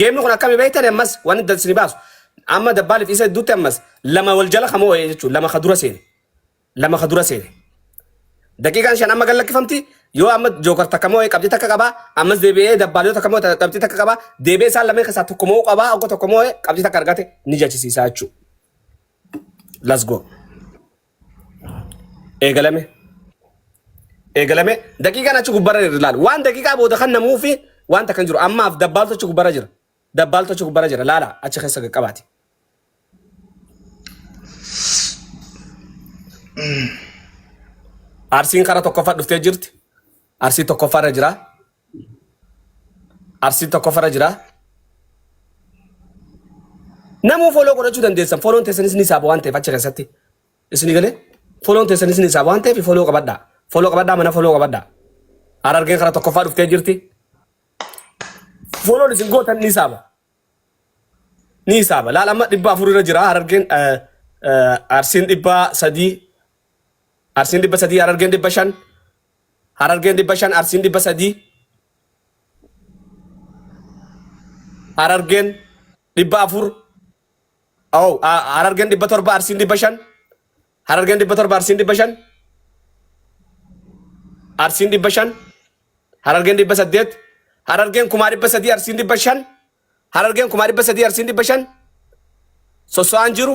geemni kun akkami beektan ammas waan dansini baasu amma dabbaaliif isa duutti ammas lama wal jala kamoo jechuun lama kadura seene daqiiqaan shan amma gallakkifamti yoo amma jookar takka moo qabdi takka qaba ammas deebi'ee dabbaalii takka moo qabdi takka qaba deebi'ee isaan lameen keessaa tokko moo qaba oggo tokko moo qabdi takka argate ni jechisiisaa jechuudha. Let's go. Eegalame daqiiqaan achi gubbarra ilaal waan daqiiqaa booda kan namuufi waan takkan jiru ammaaf dabbaaltu achi gubbarra jira laala achi keessa qabaati. Arsiin karaa tokkoffaa dhuftee jirti. Arsii tokkoffaarra jira. Namuu foloo godhachuu dandeessan foloon teessanis ni saaba waan ta'eef achi keessatti isni galee foloon teessanis ni saaba waan ta'eef foloo qabadhaa mana foloo qabadhaa. Harargeen karaa tokkoffaa dhuftee jirti. Foloon isin gootan ni saaba laala amma 400 irra jira harargeen arsiin 300 harargeen 500 arsiin 300 harargeen 400 harargeen 700 arsiin 500 harargeen 700 arsiin 500 arsiin 500 harargeen 800 harargeen 300 arsiin 500 harargeen 300 arsiin 500 soso'aan jiru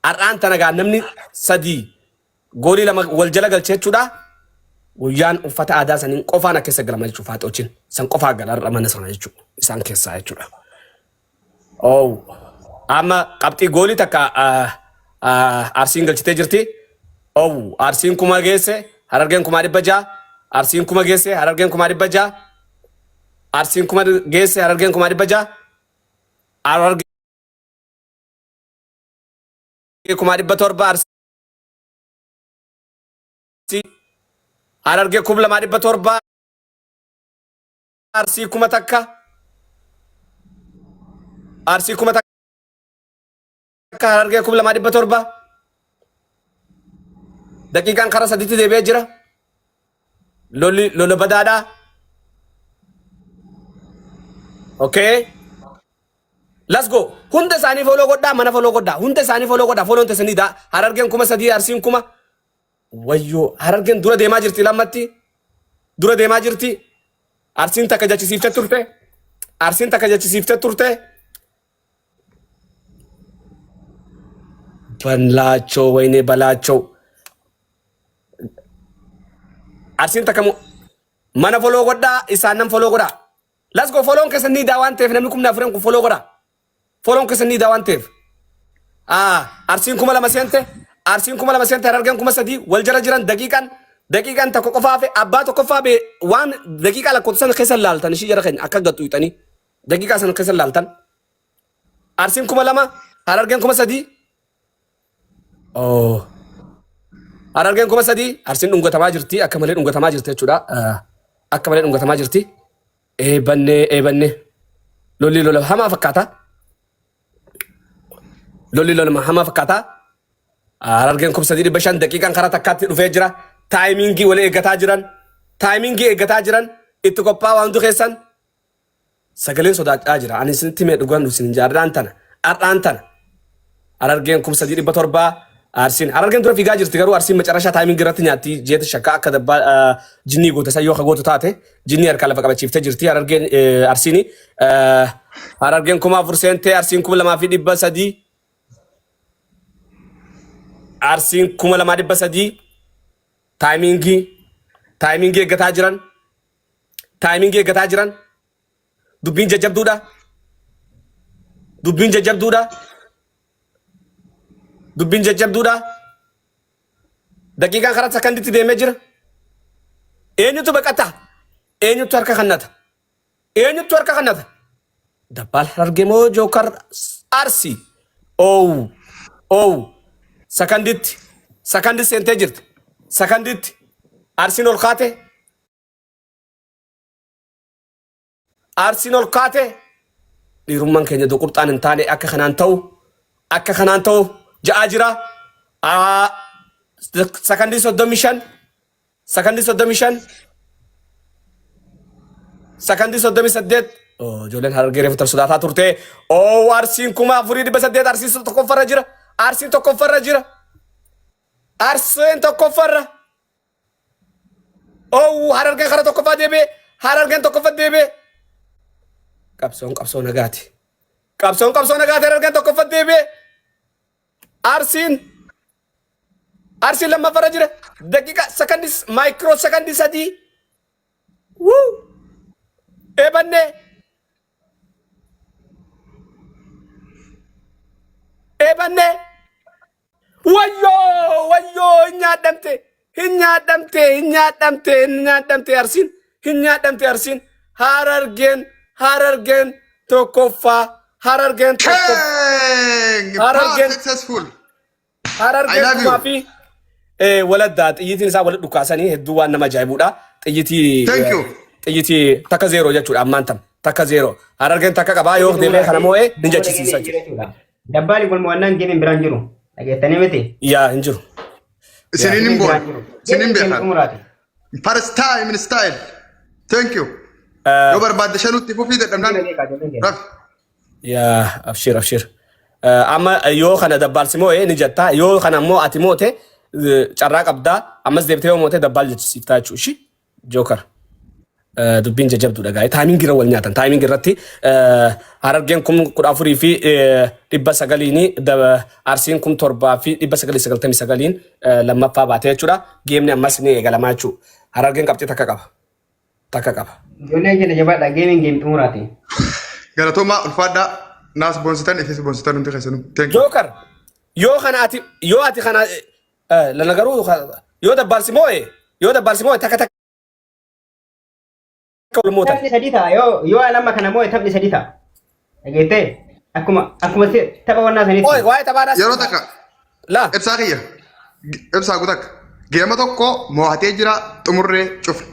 har'aan tana gaa namni sadii goolii lama wal jala galchee jechuudha. Guyyaan uffata aadaa saniin qofaan akka keessa galama jechuudha faaxoochin san qofaa galarra mana sana jechuudha isaan keessaa jechuudha. Amma qabxii goolii takka arsiin galchitee jirti. Arsiin 1000 geesse harargeen 600 arsiin 1000 geesse harargeen 600 arsiin 1000 geesse harargeen 600 harargeen 700 arsii harargee 200 arsii 1000 takka arsii 1000 takka harargee 200 daqiiqaan karaa sadiitti deebi'ee jira. Lola badaadhaa. Okay. Let's go. Hunda isaanii foloo godhaa mana foloo godhaa. Hunda isaanii foloo godhaa foloon teessanii daa. Harargeen 300 arsiin 1000. Wayyoo harargeen dura deemaa jirti lammatti. Dura deemaa jirti. Arsiin takka jechisiiftee turte. Banlaachoo wayne balaachoo. Arsiin takka mana foloo godhaa isaan nam foloo godhaa. Let's go foloon keessanii daa waan ta'eef namni kumna afuran kun foloo godhaa. Foloon keessanii daa waan ta'eef. Arsiin 200 seente. Arsiin 200 seente harargeen 300 wal jala jiran daqiiqaan tokko qofaa fi abbaa tokko faa bee waan daqiiqaa lakkoofsan keessa laaltan ishii jara keenya akka gattu hixanii daqiiqaa san keessa laaltan. Arsiin 200 harargeen 300. Harargeen 300 arsiin dhungatamaa jirti akka malee dhungatamaa jirti jechuudha. Akka malee dhungatamaa jirti. Eebannee lola hamaa fakkaata. Hamaa fakkaata. Harargeen 300 daqiiqaan karaa takkaatti dhufee jira. Taayimingii wal eeggataa jiran itti qophaa'aa waan keessan sagaleen sodaachaa jira. Ani isinitti mee dhugaan isin jaarraan tana harargeen 300 arsiin harargeen dura fiigaa jirti garuu arsiin macarashaa taayimingii irratti nyaatti jeeta shakka akka dabbaa jinnii goota isaa yoo gootu taate jinnii harka lafa qabachiiftee jirti harargeen arsiini harargeen 1000 seentee arsiin 2300 arsiin 2300 taayimingii eeggataa jiran dubbiin jajjabduudha. Daqiiqaan karaa sakanditti deemee jira. Eenyutu baqata? Eenyutu harka kannata? Dabbaal harargee moo jookar arsii? Sakanditti seentee jirti. Sakanditti arsiin ol kaate. Dhiirummaan keenya doqurxaan hin taane akka kanaan ta'u ja'aa jira. Sakandii 35 Sakandii 38. Ijoolleen Harargee reefu tar sodaataa turte. Arsiin 4,800 Arsiin tokkoffarra jira. Arsiin tokkoffarra jira. Arsiin tokkoffarra. Harargeen kara tokkoffaa deebi'e. Harargeen tokkoffaa deebi'e. Qabsoo nagaati. Qabsoo nagaati Harargeen tokkoffaa deebi'e. Arsiin lammaffara jira. Daqiiqa sakandii maayikiroo sakandii 3. Eebanne. Wayyoo hin nyaadhamte Arsiin. Hin nyaadhamte Arsiin. Harargeen tokkoffaa. Harargeen successful. Harargeen kumaa fi waladdaa xiyyitiin isaa wal dhukaasanii hedduu waan nama ajaa'ibuudha. Xiyyitii takka 0 jechuudha ammaan tam. Takka 0. Harargeen takka qabaa yoo deemee kana moo'ee ni jechisiisa jechuudha. Dabbaali wal mo'annaan geemiin biraan jiru. Dhageettanii miti? Yaa hin jiru. Sinin beekan. First time in style. Thank you. Yoo barbaadde shanutti fufii dadhabnaan. Yaa abshir. Amma yoo kana dabbaalsi moo'ee ni jettaa. Yoo kana immoo ati moote carraa qabdaa. Ammas deebitee yoo moote dabbaal jechisiiftaa jechuudha. Ishi jookar. Dubbiin jajjabduudha gaa'e. Taayimiingi irra wal nyaatan. Taayimiingi irratti Harargeen 14,000 fi 900 Arsiin 7,000 fi 999 lammaffaa baatee jechuudha. Geemni ammas ni eegalamaa jechuudha. Harargeen qabxii takka qaba. Ijoolleen keenya jabaadha geemiin xumuraati. Galatoomaa ulfaadhaa naas boonsitan ifis boonsitan hundi keessanuu. Jookar yoo ati kana lana garuu yoo dabbaalsi moo'e takka. Taphni sadii ta'a yoo lama kana moo'e taphni sadii ta'a. Dhageettee akkuma tapha wannaa saniitti. Waa'ee taphaadhaas. Yeroo takka ibsaa kiyya ibsaa guutakka geema tokko moo'atee jira xumurree cufne.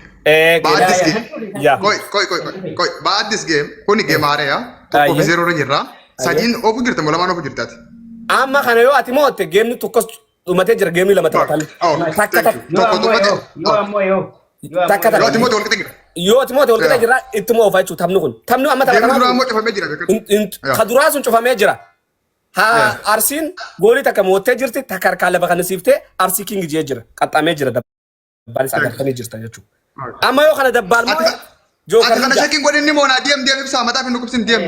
Baaddis geem kuni geema haareeya tokko fi 0 jirra sadiin ofu jirta moo lamaan ofu jirtaati. Amma kana yoo ati moo'atte geemni tokkos dhumatee jira geemni lama taphatame. Yoo ati moo'atte wal qixa jira itti moo'ufa jechuudha taphni kun. Taphni amma taphatamaa kaduraa sun cufamee jira. Arsiin goolii takka moo'attee jirti takka harkaan lafa kana siiftee Arsii King jee jira qaxxamee jira dabbaalis agartanii jirta jechuudha. Amma yoo kana dabbaal moo'e jookar. Ati kana shakiin godhin ni moona deem ibsaa mataa fi nuqubsin deem.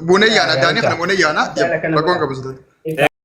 Buunee yaana daanii kana buunee yaana bakkoon qabu.